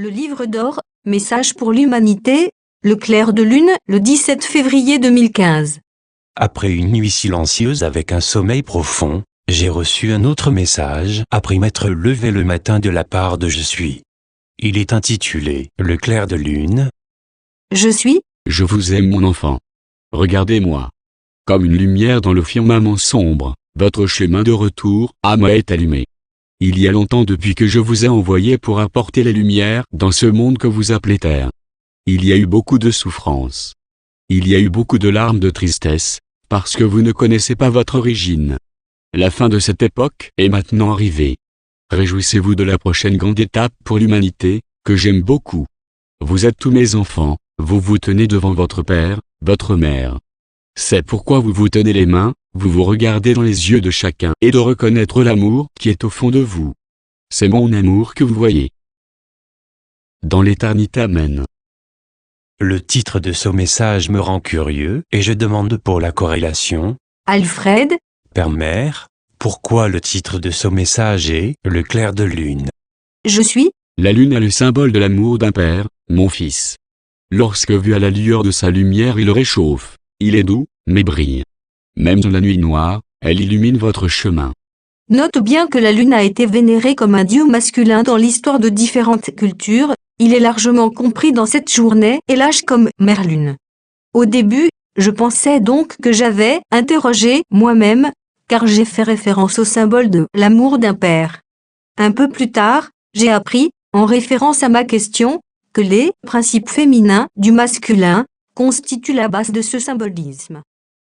Le livre d'or, Message pour l'humanité, le clair de lune, le 17 février 2015. Après une nuit silencieuse avec un sommeil profond, j'ai reçu un autre message après m'être levé le matin de la part de Je suis. Il est intitulé « Le clair de lune ». Je suis. Je vous aime mon enfant. Regardez-moi. Comme une lumière dans le firmament sombre, votre chemin de retour à moi est allumé. Il y a longtemps depuis que je vous ai envoyé pour apporter la lumière dans ce monde que vous appelez Terre. Il y a eu beaucoup de souffrances. Il y a eu beaucoup de larmes de tristesse, parce que vous ne connaissez pas votre origine. La fin de cette époque est maintenant arrivée. Réjouissez-vous de la prochaine grande étape pour l'humanité, que j'aime beaucoup. Vous êtes tous mes enfants, vous vous tenez devant votre père, votre mère. C'est pourquoi vous vous tenez les mains, vous vous regardez dans les yeux de chacun et de reconnaître l'amour qui est au fond de vous. C'est mon amour que vous voyez. Dans l'éternité, amen. Le titre de ce message me rend curieux et je demande pour la corrélation. Alfred. Père-Mère, pourquoi le titre de ce message est « Le clair de lune ». Je suis. La lune est le symbole de l'amour d'un père, mon fils. Lorsque vu à la lueur de sa lumière il réchauffe, il est doux, mais brille. Même dans la nuit noire, elle illumine votre chemin. Note bien que la lune a été vénérée comme un dieu masculin dans l'histoire de différentes cultures, il est largement compris dans cette journée et lâche comme Mère Lune. Au début, je pensais donc que j'avais interrogé moi-même, car j'ai fait référence au symbole de l'amour d'un père. Un peu plus tard, j'ai appris, en référence à ma question, que les principes féminins du masculin constituent la base de ce symbolisme.